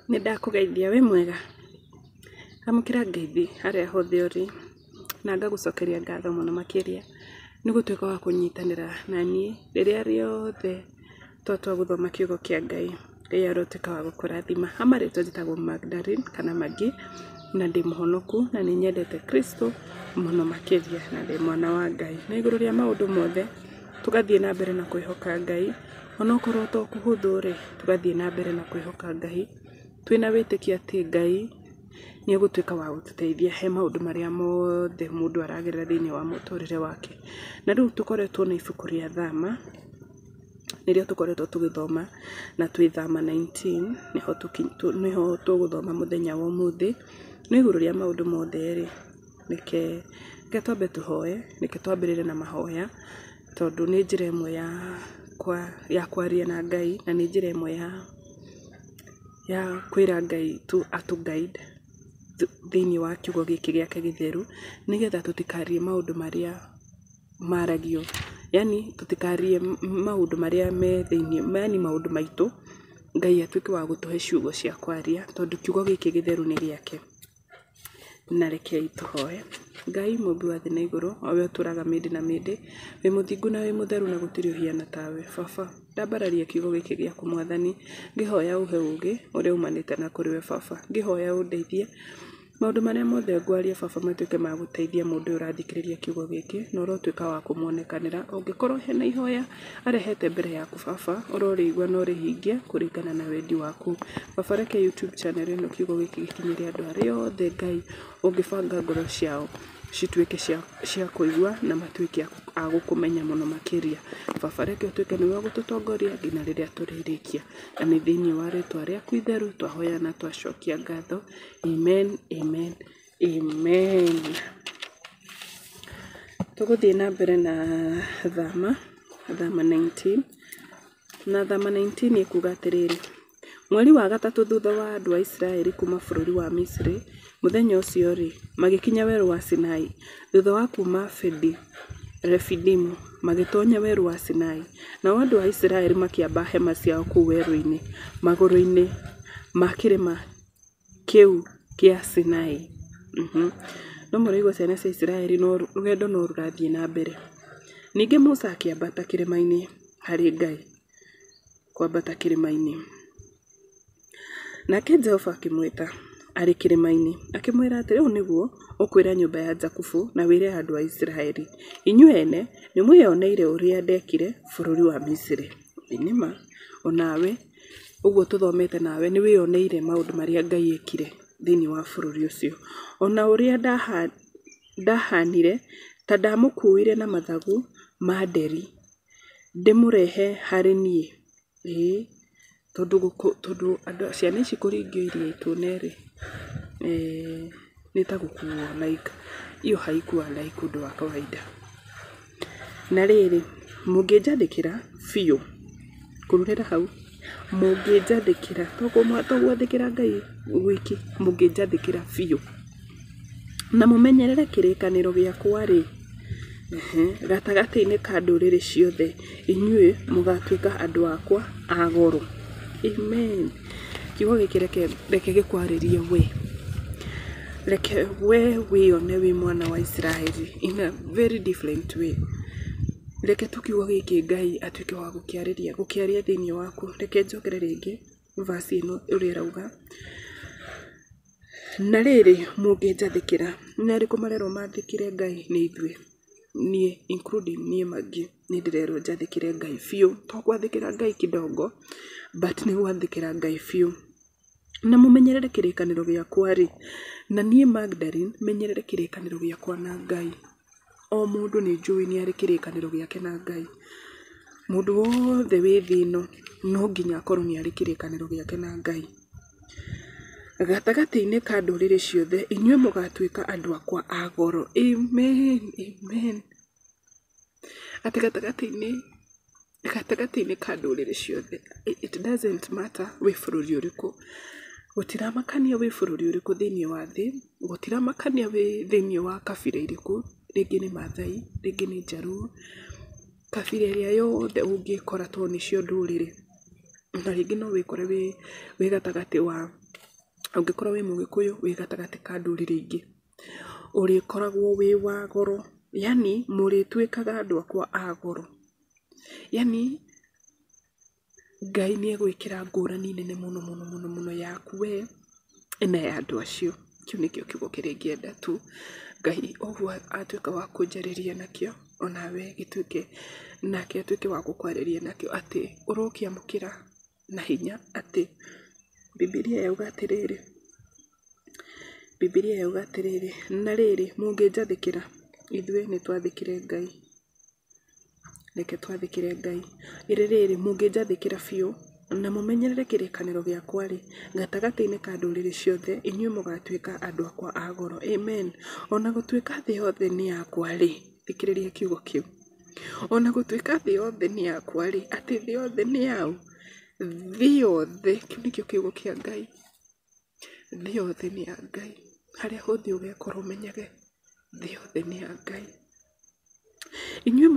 Nĩndakũgeithia wĩ mwega. Amũkĩra ngeithi harĩa hothe ũrĩ na ngagũcokeria ngatho mũno makĩria nĩ gũtuĩka wa kũnyitanĩra na niĩ rĩrĩa rĩothe twa gũthoma kiugo kĩa Ngai. Ngai arotuĩka wa gũkũrathima. Amarĩtwo njĩtagwo Magdalene kana Magi na ndĩ mũhonoku na nĩ nyendete Kristo mũno makĩria na ndĩ mwana wa Ngai. Na igũrũ rĩa maũndũ mothe tũgathiĩ na mbere na kwĩhoka Ngai. Ona okorwo to kũhũthũ rĩ, tũgathiĩ na mbere na kwĩhoka Ngai. Twĩna wĩtĩkia atĩ Ngai nĩ egũtuĩka wa gũtũteithia he maũndũ marĩa mothe mũndũ aragerera thĩinĩ wa mũtũrĩre wake. Na rĩu tũkoretwo na ibuku rĩa Thama nĩrĩo tũkoretwo tũgĩthoma na twĩ Thama 19 nĩho tũgũthoma mũthenya wa ũmũthĩ. No igũrũ rĩa maũndũ mothe rĩ, reke twambe tũhoe, reke twambĩrĩre na mahoya tondũ nĩ njĩra ĩmwe ya kwaria na Ngai na nĩ njĩra ĩmwe ya kwĩra Ngai atũ-guide thĩinĩ wa kiugo gĩkĩ gĩake gĩtheru nĩgetha tũtikarie maũndũ marĩa maragio, yani tũtikarie maũndũ marĩa me thĩinĩ, yani maũndũ maitũ. Ngai atuĩke wa gũtũhe ciugo cia kwaria tondũ kiugo gĩkĩ gĩtheru nĩ gĩake. Na rekei tũhoe. Ngai mũmbi wa thĩ na igũrũ, o we ũtũraga mĩndĩ na mĩndĩ, wĩ mũthingu na wĩ mũtheru na gũtirĩ ũhiana tawe. Baba, ndambararia kiugo gĩkĩ gĩaku Mwathani, ngĩhoya ũhe ũũgĩ ũrĩa umanĩte na kũrĩ we Baba. Ngĩhoya ũndeithie maũndũ marĩa mothe ngwaria Baba matuĩke ma gũteithia mũndũ ũyũ ũrathikĩrĩria kiugo gĩkĩ na ũrotuĩka wa kũmuonekanĩra. Ũngĩkorwo hena ihoya arehete mbere yaku Baba, ũrorĩigua na ũrĩhingie kũringana na wendi waku. Baba, reke YouTube channel ĩno kiugo gĩkĩ gĩkinyĩre andũ arĩa othe Ngai ũngĩbanga ngoro ciao cituĩke cia kũigua na matuĩke a gũkũmenya mũno makĩria. Baba, reke ũtuĩke nĩwe ũgũtũtongoria nginya rĩrĩa tũrĩrĩkia. Na nĩ thĩinĩ wa rĩĩtwa rĩaku itheru twahoya na twacokia ngatho. Amen, amen, amen. Tũgũthiĩ na mbere na Thama 19. Na Thama 19 ĩkuuga atĩrĩrĩ: mweri wa gatatũ thutha wa andũ a Isiraeli kuma bũrũri wa Misiri, mũthenya ũcio rĩ, magĩkinya werũ wa Sinai. Thutha wa kuma Refidimu magĩtonya werũ wa Sinai. Nao andũ a Isiraeli makĩamba hema ciao kũu werũ-inĩ magũrũ-inĩ ma kĩrĩma kĩu kĩa Sinai. No mũraigua ciana cia Isiraeli rũgendo no rũrathiĩ na mbere. Ningĩ Musa akĩambata kĩrĩma-inĩ harĩ Ngai. Kwambata kĩrĩma-inĩ. Nake Jehova akĩmwĩta arĩ kĩrĩma-inĩ, akĩmwĩra atĩ rĩu nĩguo ũkwĩra nyũmba ya Jakubu na wĩre andũ a Isiraeli: inyuĩ ene nĩ mwĩoneire ũrĩa ndekire bũrũri wa Misiri. Nĩma onawe ũguo tũthomete nawe nĩ wĩoneire maũndũ marĩa Ngai ekire thĩinĩ wa bũrũri ũcio. Ona ũrĩa ndahanire ta ndamũkuire na mathagu ma nderi ndĩmũrehe harĩ niĩ. Tondũ andũ ciana ici kũringio iria itune rĩ, nĩ ta gũkuo like hiyo haikuwa like ũndũ wa kawaida. Na rĩrĩ, mũngĩnjathĩkĩra biũ kũrũrĩra hau, mũngĩnjathĩkĩra togwathĩkĩra Ngai wiki, mũngĩnjathĩkĩra biũ na mũmenyerere kĩrĩkanĩro gĩakwa rĩ, gatagatĩ-inĩ ka ndũrĩrĩ ciothe inyuĩ mũgatuĩka andũ akwa a goro. Amen. Kiugo gĩkĩ reke gĩkwarĩrie we. Reke we wĩone wĩ mwana wa Isiraeli in a very different way. Reke kiugo gĩkĩ Ngai atuĩke wa gũkĩaria thĩinĩ waku. Reke njokere rĩngĩ verse ĩno ũrĩa ĩrauga: na rĩrĩ, mũngĩnjathĩkĩra. Nĩ arĩkũ marerwo mathĩkĩre Ngai? Nĩ ithuĩ, niĩ including niĩ Magi, nĩ ndĩrerwo njathĩkĩre Ngai biũ. To gwathĩkĩra Ngai kidogo, but nĩ gwathĩkĩra Ngai biũ. Na mũmenyerere kĩrĩkanĩro gĩakwa rĩ, na niĩ Magdalene menyerere kĩrĩkanĩro gĩakwa na Ngai. O mũndũ nĩ njũĩ nĩ arĩ kĩrĩkanĩro gĩake na Ngai. Mũndũ wothe wĩ thĩ ĩno no nginya akorwo nĩ arĩ kĩrĩkanĩro gĩake na Ngai. Gatagatĩ-inĩ ka ndũrĩrĩ ciothe inyuĩ mũgatuĩka andũ akwa a goro. Amen, amen. Atĩ gatagatĩ-inĩ ka ndũrĩrĩ ciothe, it doesn't matter wĩ bũrũri ũrĩkũ. Gũtiramakania wĩ bũrũri ũrĩkũ thĩinĩ wa thĩ, gũtiramakania wĩ thĩinĩ wa kabira irĩkũ, rĩngĩ nĩ Maathai, rĩngĩ nĩ Jaluo, kabira ĩrĩa yothe ũngĩkora to nĩcio ndũrĩrĩ. Na rĩngĩ no wĩkore wĩ gatagatĩ wa Ũngĩkorwo wĩ Mũgĩkũyũ wĩ gatagati ka ndũrĩrĩ ingĩ, ũrĩkoragwo wĩ wa goro, yani mũrĩtuĩkaga andũ akwa a goro. Yani Ngai nĩegwĩkĩra ngũrani nene mũno mũno mũno mũno yaku we na ya andũ acio. Kĩu nĩkĩo kiugo kĩrĩa ingĩenda tu Ngai ũguo atuĩka wa kũnjarĩria nakĩo, onawe gĩtuĩke nake atuĩke wa gũkwarĩria nakĩo, atĩ ũrokĩamũkĩra na hinya, atĩ Bibilia yauga atĩrĩrĩ, Bibilia yauga atĩrĩrĩ, na rĩrĩ mũngĩnjathĩkĩra, ithuĩ nĩ twathĩkĩre Ngai, reke twathĩkĩre Ngai. Rĩrĩ mũngĩnjathĩkĩra biũ na mũmenyerere kĩrĩkanĩro gĩakwa-rĩ, gatagatĩ-inĩ ka ndũrĩrĩ ciothe, inyuĩ mũgatuĩka andũ akwa a goro. Amen. Ona gũtuĩka thĩ yothe nĩ yakwa-rĩ, thikĩrĩria kiugo kĩu, ona gũtuĩka thĩ yothe nĩ yakwa-rĩ, atĩ thĩ yothe nĩ yaũ? Thĩ yothe, kĩu nĩkĩo kiugo kĩa Ngai, thĩ yothe nĩ ya Ngai. Harĩa hothe ũgekora ũmenyage thĩ yothe nĩ ya Ngai. Inyuĩ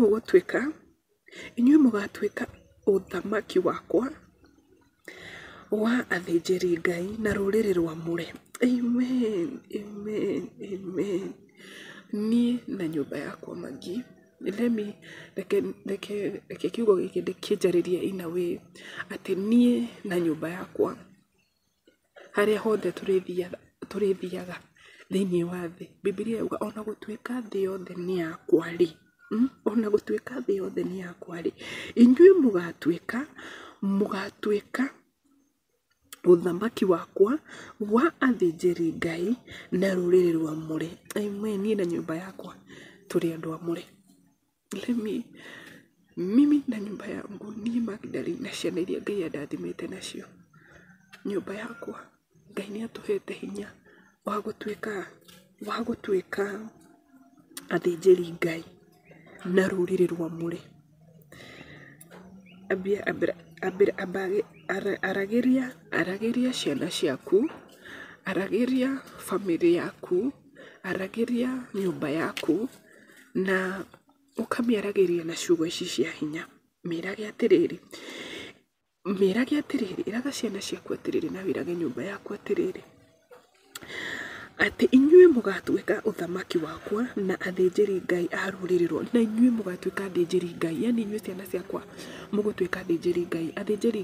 mũgatuĩka ũthamaki wakwa wa athĩnjĩri Ngai na rũrĩrĩ rwamũre. Amen, amen, amen. Niĩ na nyũmba yakwa Magi, reke kiugo gĩkĩ ndĩkĩnjarĩrie in a way atĩ niĩ na nyũmba yakwa, harĩa hothe tũrĩthiaga thĩinĩ wa thĩ, Bibilia yauga ona gũtuĩka thĩ yothe nĩ yakwa-rĩ, ona gũtuĩka thĩ yothe nĩ yakwa-rĩ, inyuĩ mũgatuĩka ũthamaki wakwa wa athĩnjĩri Ngai na rũrĩrĩ rwamũre. Amen. Niĩ na nyũmba yakwa tũrĩ andũ amũre. Mimi na nyũmba yangu, niĩ Magdalene na ciana iria Ngai andathimĩte nacio, nyũmba yakwa Ngai nĩ atũhete hinya wa gũtuĩka athĩnjĩri Ngai na rũrĩrĩ rwamũre. Aragĩria ciana ciaku, aragĩria famĩlĩ yaku, aragĩria nyũmba yaku, na ũkamĩaragĩria na ciugo ici cia hinya. Mĩrage atĩrĩrĩ, ĩraga ciana ciaku atĩrĩrĩ, na wĩrage nyũmba yaku atĩrĩrĩ, atĩ inyuĩ mũgatuĩka ũthamaki wakwa na athĩnjĩri Ngai a rũrĩrĩ rwa, na inyuĩ mũgatuĩka athĩnjĩri Ngai, yani inyuĩ ciana ciakwa mũgũtuĩka athĩnjĩri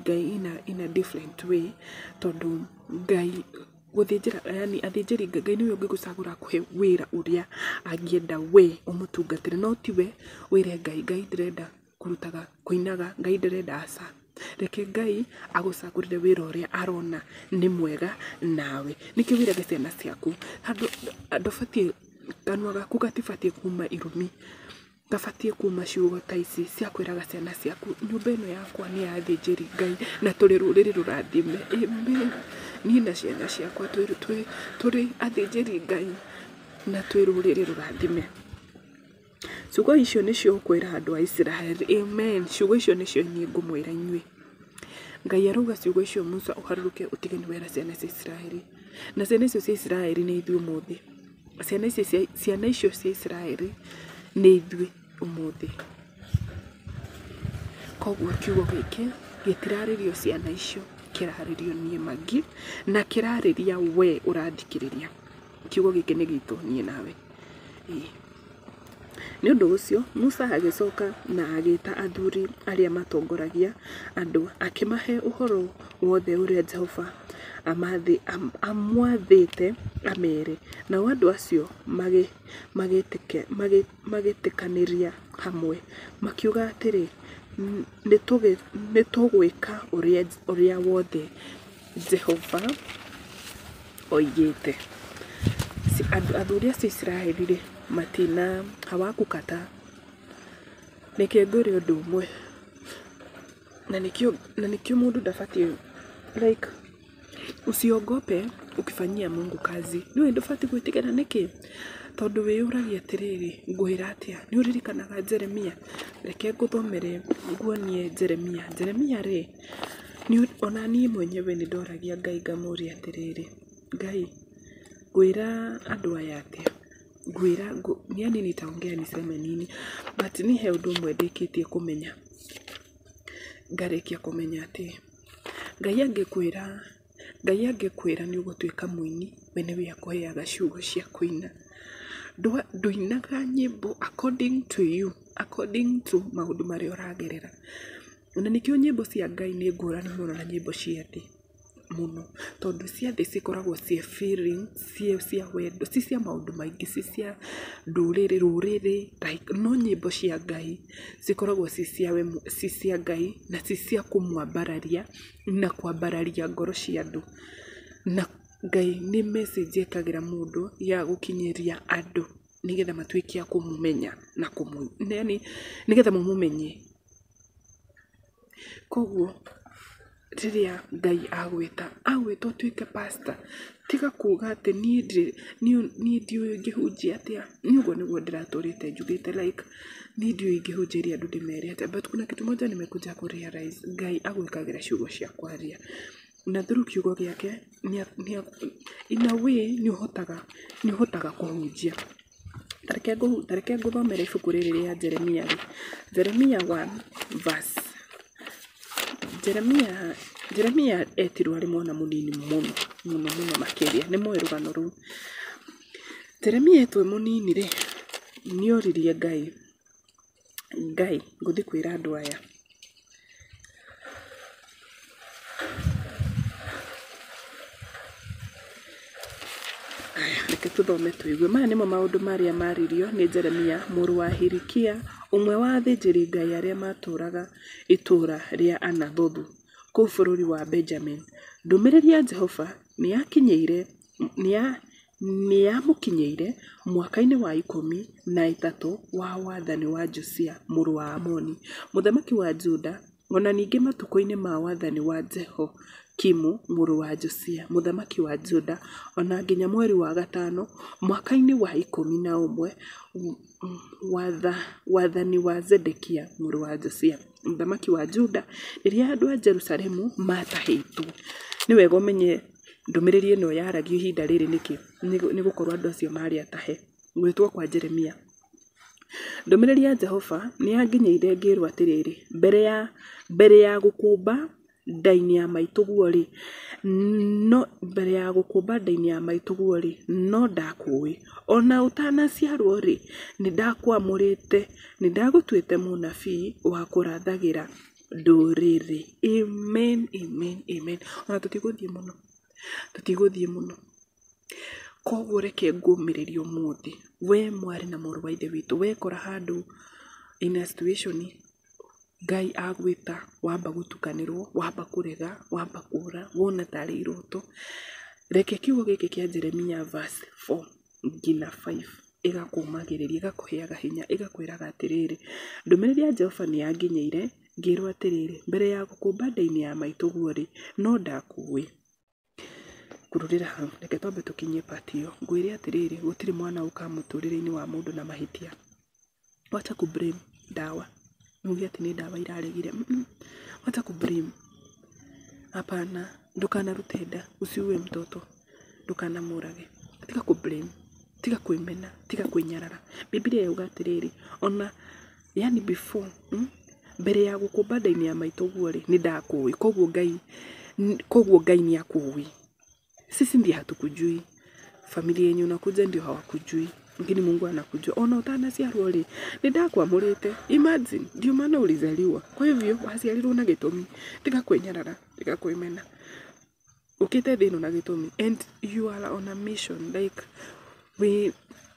Ngai in a different way, tondũ Ngai gũthĩnjĩra, yani athĩnjĩri Ngai nĩwe ũngĩgũcagũra kũhe wĩra ũrĩa angĩenda we ũmũtungatĩre, no tiwe wĩre Ngai ndĩrenda kũrutaga kũinaga, Ngai ndĩrenda aca. Reke Ngai agũcagũrĩre wĩra ũrĩa arona nĩ mwega nawe. Nĩkĩo wĩrage ciana ciaku, ndũbatiĩ, kanua gaku gatibatiĩ kuma irumi, gabatiĩ kuma ciugo ta ici cia kwĩraga ciana ciaku, nyũmba ĩno yakwa nĩ ya athĩnjĩri Ngai na tũrĩ rũrĩrĩ rũrathime. Amen. Niĩ na ciana ciakwa tũrĩ athĩnjĩri Ngai na twĩ rũrĩrĩ rũrathime. Ciugo icio nĩcio ũkwĩra andũ a Isiraeli. Amen. Ciugo icio nĩcio niĩ ngũmwĩra inyuĩ. Ngai arauga ciugo icio Musa ũharũrũke ũtige nĩ wera ciana cia Isiraeli. Na ciana icio cia Isiraeli nĩ ithuĩ ũmũthĩ. Ciana icio cia Isiraeli nĩ ithuĩ ũmũthĩ. Koguo kiugo gĩkĩ gĩtirarĩrio ciana icio, kĩrarĩrio niĩ Magi, na kĩrarĩria we ũrathikĩrĩria. Kiugo gĩkĩ nĩ gitũ niĩ nawe. Nĩ ũndũ ũcio Musa agĩcoka na agĩta athuri arĩa matongoragia andũ, akĩmahe ũhoro wothe ũrĩa Jehova amwathĩte amere. Nao andũ acio magĩtĩkanĩria hamwe, makiuga atĩrĩ, nĩ tũgwĩka ũrĩa wothe Jehova oigĩte. Athuri acio Isiraeli-rĩ matina hawakukata. Reke ngwĩre ũndũ ũmwe, na nikio mũndũ ndabatiĩ like usiogope ukifanyia Mungu kazi. Niwe ndubatiĩ gwĩtigĩra nĩkĩ? Tondũ wĩyũragia atĩrĩrĩ, ngwĩra atĩa? Nĩ ũririkanaga Jeremia? Reke ngũthomere nguonie Jeremia-rĩ, ona niĩ mwenyewe nĩ ndoragia Ngai ngamũria atĩrĩrĩ, Ngai ngwĩra andũ aya atĩa? Yani nitaongea niseme nini, but nihe ũndũ ũmwe ndĩkĩtie kũmenya. Ngarĩkia kũmenya atĩ Ngai angĩkwĩra Ngai angĩkwĩra nĩ ũgũtuĩka mũini, we nĩwe akũheaga ciugo cia kũina. Ndũinaga nyĩmbo according to you, according to maũndũ marĩa ũragerera. Na nĩkĩo nyĩmbo cia Ngai nĩ ngũrani mũno na nyĩmbo cia thĩ mũno, tondũ cia thĩ cikoragwo cia feeling, cia wendo, cia maũndũ maingĩ, cia rũrĩrĩ, like no nyĩmbo cia Ngai cikoragwo cia Ngai na cia kũmwambararia na kwambararia ngoro cia andũ. Na Ngai nĩ message ĩkagĩra mũndũ ya gũkinyĩria andũ nĩgetha matuĩke a kũmũmenya na nĩgetha mũmũmenye. Koguo rĩrĩa Ngai agwĩta ũtuĩke pastor, tiga kuuga atĩ niĩ ndiũĩ ingĩhunjia atĩa. Niĩ ũguo nĩguo ndĩratũrĩte njugĩte, like niĩ ndiũĩ ingĩhunjĩria andũ ndĩmere atĩa, but kuna kitu moja nimekuja kurealize, Ngai agwĩkagĩra ciugo cia kwaria na through kiugo gĩake in a way nĩ ũhotaga kũhunjia. Tareke ngũthomere ibuku rĩrĩ rĩa Jeremia 1 verse. Jeremia etirwo arĩ mwana mũnini mũno makĩria, nĩ moĩ rũgano rũu. Jeremia etwo mũnini rĩ, nĩ oririe Ngai ngũthi kwĩra andũ aya. Reke tũthome tũigue. Maya nĩmo maũndũ marĩa maririo nĩ Jeremia mũrũ wa Hilikia, ũmwe wa athĩnjĩri Ngai arĩa matũũraga itũũra rĩa Anathothu kũu bũrũri wa Benjamin. Ndũmĩrĩri ya Jehova nĩyamũkinyĩire mwaka-inĩ wa 13 wa wathani wa Josia mũrũ wa Amoni, mũthamaki wa Juda, ona ningĩ matukũ-inĩ ma wathani wa Jehokimu mũrũ wa Josia mũthamaki wa Juda, ona nginya mweri wa 5 mwaka-inĩ wa 11 wathani wa Zedekia mũrũ wa Josia mũthamaki wa Juda, rĩrĩa andũ a Jerusalemu matahĩtwo. Nĩ wega ũmenye ndũmĩrĩri ĩno yaragio ihinda rĩrĩ nĩkĩ? Nĩ gũkorwo andũ acio marĩ atahe. Gwĩtwo kwa Jeremia. Ndũmĩrĩri ya Jehova nĩ yanginyĩire ngĩrwo atĩrĩrĩ, mbere ya gũkũmba ndaini ya maitũguo rĩ, no ndakũĩ. Ona ũtanaciarwo rĩ, nĩ ndakwamũrĩte, nĩ ndagũtuĩte mũnabii wa kũrathagĩra ndũrĩrĩ. Amen, amen, amen. Ona tũtigũthiĩ mũno. Koguo reke ngũmĩrĩrie ũmũthĩ, we mwarĩ na mũrũ wa ithe witũ, wekora handũ in a situation Ngai agwĩta, wamba gũtukanĩrwo, wamba kũrega, wamba kũra, wona tarĩ iroto. Reke kiugo gĩkĩ kĩa Jeremia verse 4 nginya 5 ĩgakũmagĩrĩria, ĩgakũheaga hinya, ĩgakwĩraga atĩrĩrĩ, ndũmĩrĩri ya Jehova nĩ yanginyĩire ngĩrwo atĩrĩrĩ, mbere ya gũkũmba ndaini ya maitũguo rĩ, no ndakũĩ. Kũrũrĩra hau, reke twambe tũkinyie part ĩyo. Ngwĩre atĩrĩrĩ, gũtirĩ mwana ũka mũtũrĩre-inĩ wa mũndũ na mahĩtia. Wacha kublame dawa. Nugi ati ni dawa iraregire. Wacha kublame. Hapana, ndukanarute nda, usiue mtoto. Ndukanamũrage. Tiga kublame, tiga kwĩmena, tiga kwĩnyarara. Biblia yuga atĩrĩrĩ, ona yani before, mbere ya gũkũmba ndaini ya maitũguo rĩ, nĩ ndakũĩ. Koguo Ngai ni akũĩ. Sisi ndiye hatukujui. Familia yenyu unakuja ndio hawakujui. Lakini Mungu anakujua. Ona utanaciarwo rĩ, nĩ ndakwamũrĩte. Imagine, ndio maana ulizaliwa. Kwa hivyo waciarirwo na gĩtũmi. Tiga kwĩnyarara, tiga kwĩmena. Ũkĩte thĩ ĩno na gĩtũmi. And you are on a mission. Like, we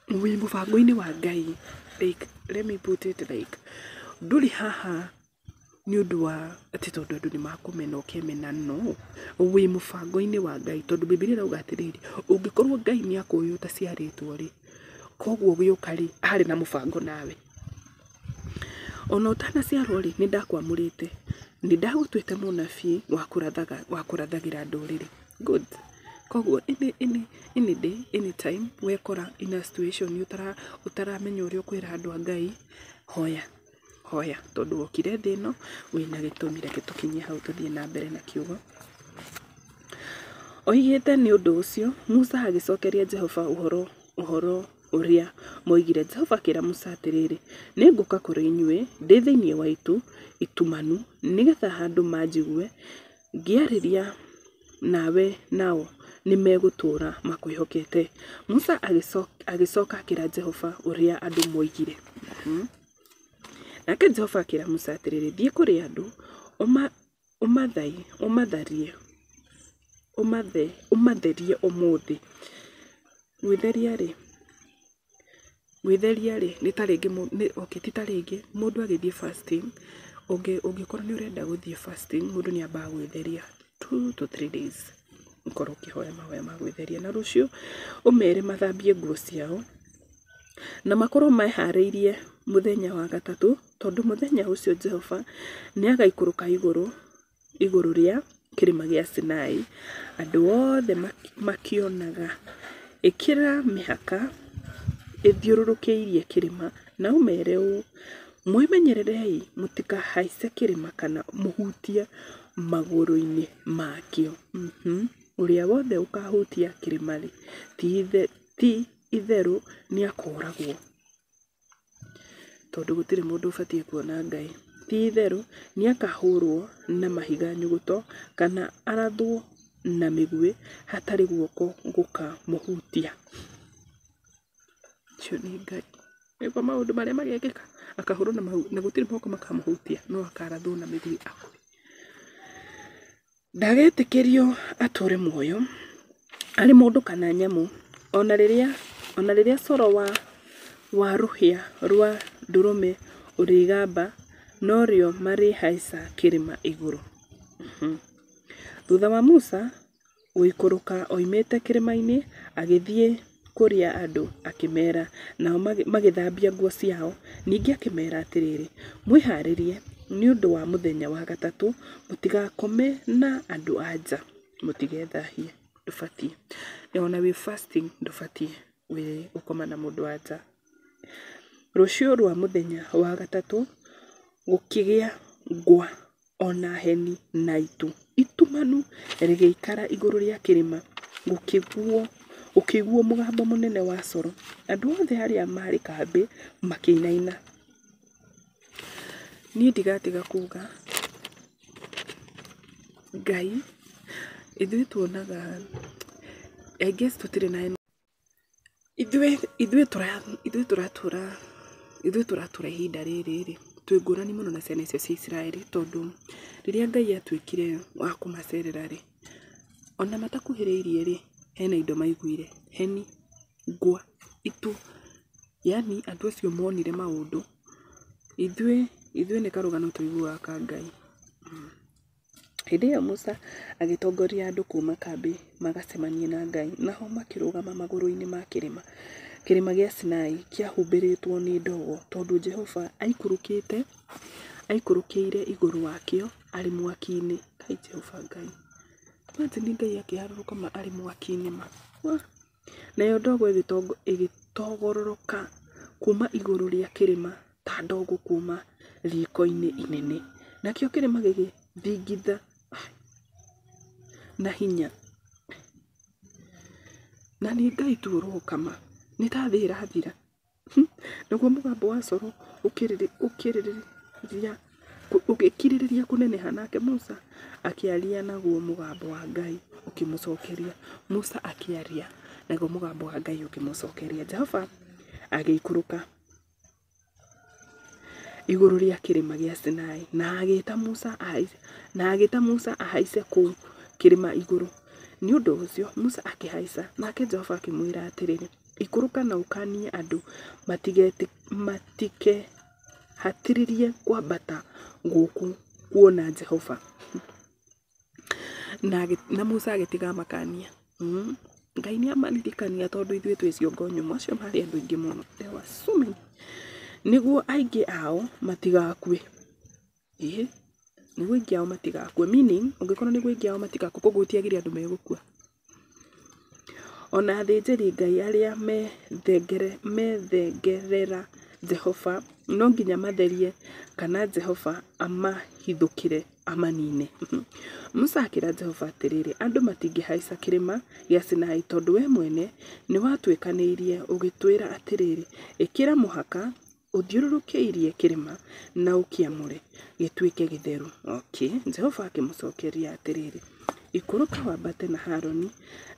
mũbango-inĩ wa Ngai. Like, let me put it like, ndũrĩ haha ni ũndũ wa atĩ tondũ andũ nĩ makũmena ũkĩmena, no. Wĩ mũbango-inĩ wa Ngai, tondũ Biblia ĩrauga atĩrĩrĩ, ũngĩkorwo Ngai nĩ akũĩ ũtaciarĩtwo rĩ, koguo gĩũka rĩ, arĩ na mũbango nawe. Ona ũtanaciarwo rĩ, nĩ ndakwamũrĩte, nĩ ndagũtuĩte mũnabii wa kũrathagĩra ndũrĩrĩ. Good. Koguo any day, anytime wekora in a situation utaramenya ũrĩa ũkwĩra andũ a Ngai, hoya, tondũ wokire thĩ ĩno wĩna gĩtũmi. Reke tũkinyie hau tũthiĩ na mbere na kiugo. Oigĩte nĩ ũndũ ũcio, Musa agĩcokeria Jehova ũhoro ũrĩa moigire. Jehova akĩra Musa atĩrĩrĩ, nĩ ngũka kũrĩ inyuĩ ndĩ thĩinĩ wa itumanu, nĩgetha handũ manjigue ngĩarĩria nawe nao nimegutura makwihokete. Musa agicoka akira Jehova uria andu moigire. Nake Jehova akira Musa atiriri, thie kuri andu umatherie umuthi. Gwitheria ri ni taringi titaringi mundu agithie fasting ungikorwo ni urenda guthie fasting mundu ni amba gwitheria 2 to 3 days ukorwo ukihoya mahoya ma gwitheria, na rucio umere mathambie nguo ciao na makorwo mehariirie muthenya wa gatatu, tondu muthenya ucio Jehova ni agaikuruka iguru ria kirima gia Sinai, andu othe makionaga ikira mihaka ithiururukeirie kirima, na umere u mwimenyererei mutikahaice kirima kana muhutie maguru-ini makio. Uria wothe ukahutia kirima ri ti itheru ni akoragwo, tondu gutire mundu ubatie kuona Ngai. Ti itheru ni akahurwo na mahiga nyuguto kana arathwo na migui hatari guoko guka muhutia. Cio ni Ngai. Ego maundu maria magekika akahurwo na gutire moko makamuhutia, no akarathwo na migui akue. Ndagetikirio ature muoyo ari mundu kana nyamu, ona riria coro wa ruhia rwa ndurume urigamba no rio marihaica kirima iguru. Thutha wa Musa guikuruka oimite kirima-ini agithie kuria andu akimera, nao magithambia nguo ciao. Ningi akimera atiriri, mwiharirie ni undu wa muthenya wa gatatu, mutigakome na andu anja, mutigethahie, ndubatie. Ona wi fasting ndubatie wi ukoma na mundu anja. Rucio rwa muthenya wa gatatu gukigia ngwa ona heni na itumanu rigiikara iguru ria kirima, ukiguo mugambo munene wa coro. Andu othe aria mari kambi makinaina. Ni ndigatiga kuga Ngai ithui tuonaga, I guess tutire na ithui turatura ihinda riri twingurani muno na ciana icio cia Israeli, tondu riria Ngai atwikire wa kumacerera ri ona matakuhiriirie ri hena indo maiguire, heni, ngwa, yani andu acio monire maundu. Ithui ni karugano tuiguaga ka Ngai. Hindi ya Musa agitongoria andu kuma kambi magacemanie na Ngai, naho makirugama maguru-ini ma kirima gia Sinai kiahumbiritwo ni ndogo, tondu Jehova aikurukiire iguru wakio ari mwaki-ini. Kai Jehova Ngai, ni Ngai akiharuruka ari mwaki-ini nayo ndogo igitogororoka kuma iguru ria kirima ta ndogo kuma riko-ini inene, nakio kirima gigithingitha na hinya. Na ni Ngai tu urokama, ni ta thi irathira. Naguo mugambo wa coro ukiririria kuneneha, nake Musa akiaria naguo mugambo wa Ngai ukimucokeria. Musa akiaria naguo mugambo wa Ngai ukimucokeria. Jehova agiikuruka iguru ria kirima gia Sinai na agita Musa ahaice ku kirima iguru. Ni undu ucio Musa akihaica, nake Jehova akimwira atiriri, ikuruka na ukanie andu matike hatiririe kwambata guku kuona Jehova. Na Musa agitiga makania. Ngai ni amandirikania tondu ithui twi ciongo nyumu, acio mari andu ingi muno, there were so many, niguo aingi ao matigakue. Niguo aingi ao matigakue, meaning ungikorwo niguo aingi ao matigakue, koguo gutiagire andu megukua. Ona athinjiri Ngai aria methengerera Jehova no nginya matherie kana Jehova amahithukire amanine. Musa akira Jehova atiriri, andu matingihaica kirima gia Sinai tondu we mwene ni watwikaniirie ugitwira atiriri, ikira muhaka uthiururukeirie kirima na ukiamure gituike githeru. Okay, Jehova akimucokeria atiriri, ikũrũka wambate na Haroni.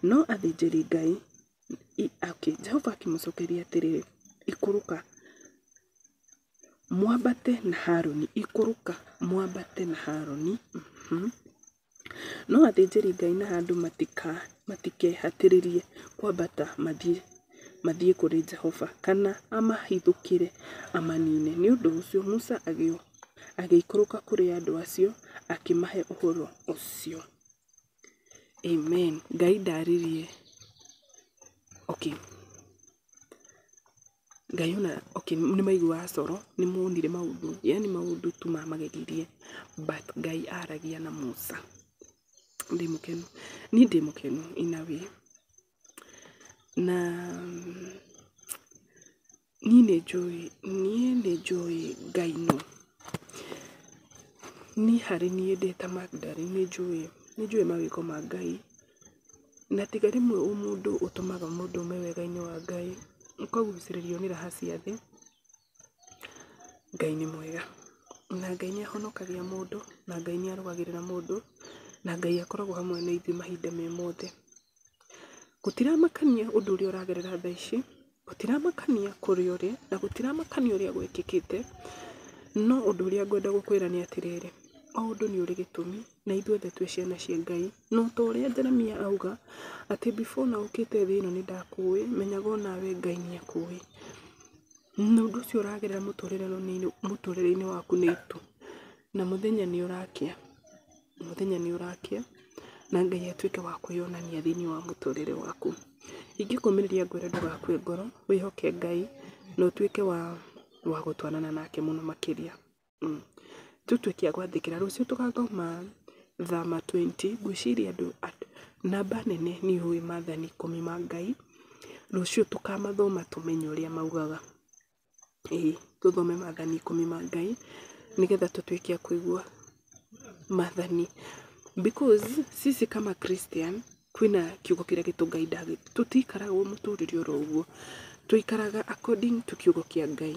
No athĩnjĩri Ngai Jehova akĩmũcokeria atĩrĩrĩ, ikũrũka mwambate na Haroni, ikũrũka mwambate na Haroni. No athĩnjĩri Ngai na handũ matikehatĩrĩrie kwambata mathiĩ kũrĩ Jehova kana amahithũkĩre amanine. Nĩ ũndũ ũcio Musa agĩikũrũka kũrĩ andũ acio akĩmahe ũhoro ũcio. Amen. Ngai ndaririe. Ngai nĩ maiguaga coro, nĩ monire maũndũ, yani maũndũ tu mamageririe, but Ngai aragia na Musa. Ndĩ mũkenu inawe. Na niĩ nĩ njũĩ Ngai no. Niĩ harĩ niĩ ndĩ ta Magdalene nĩ njũĩ mawĩko ma Ngai. Na tiga rĩmwe mũndũ ũtũmaga mũndũ ũme wega-inĩ wa Ngai ũkagucĩrĩrio nĩ raha cia thĩ. Ngai nĩ mwega na Ngai nĩ ahonokagia mũndũ na Ngai nĩ arũagĩrĩra mũndũ na Ngai akoragwo hamwe na ithuĩ mahinda me mothe. Gũtiramakania ũndũ ũrĩa ũragerera thaa ici, gũtiramakania kũrĩa ũrĩ na gũtiramakania ũrĩa gwĩkĩkĩte. No ũndũ ũrĩa ngwenda gũkwĩra nĩ atĩrĩrĩ, o ũndũ nĩ ũrĩ gĩtũmi na ithuothe twĩ ciana cia Ngai. No ta ũrĩa Jeremia auga atĩ before na ũkĩte thĩ ĩno nĩ ndakũĩ, menyaga nawe Ngai nĩ akũĩ. Na ũndũ ũcio ũragerera mũtũrĩre-inĩ waku nĩ itu. Na mũthenya nĩ ũrakĩa na Ngai atuĩke wa kwĩyonania thĩinĩ wa mũtũrĩre waku. Ingĩkũmĩrĩria ngwĩre ndũgakue ngoro, wĩhoke Ngai na ũtuĩke wa gũtwarana nake mũno makĩria. Tũtuĩke a gwathĩkĩra. Rũciũ tũgathoma Thama 20. Ngwĩciria andũ namba nene nĩ ũĩ maathani 10 ma Ngai. Rũciũ tũkamathoma tũmenye ũrĩa maugaga. Tũthome maathani 10 ma Ngai nĩgetha tũtuĩke a kũigua maathani. Because sisi kama Christian kwĩna kiugo kĩrĩa gĩtũngaindaga. Tũtikaraga mũtũrĩre oro ũguo. Tũikaraga according to kiugo kĩa Ngai.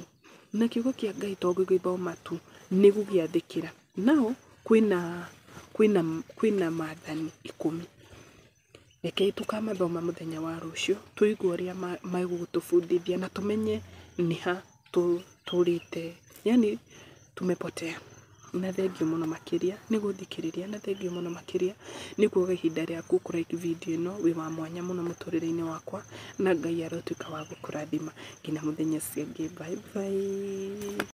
Na kiugo kĩa Ngai to gĩgĩthoma tu nĩ gũgĩathĩkĩra. Nao kwĩna maathani 10. Rekei tũkamathoma mũthenya wa rũciũ tũigue ũrĩa megũtũbundithia na tũmenye nĩ ha tũrĩte, yani tumepotea. Na thengiũ mũno makĩria nĩ gũthikĩrĩria, na thengiũ mũno makĩria nĩ kuoga ihinda rĩaku kũrike video ĩno. Wĩ wa mwanya mũno mũtũrĩre-inĩ wakwa na Ngai arotuĩka wa gũkũrathima nginya mũthenya ũcio ũngĩ. Bye bye.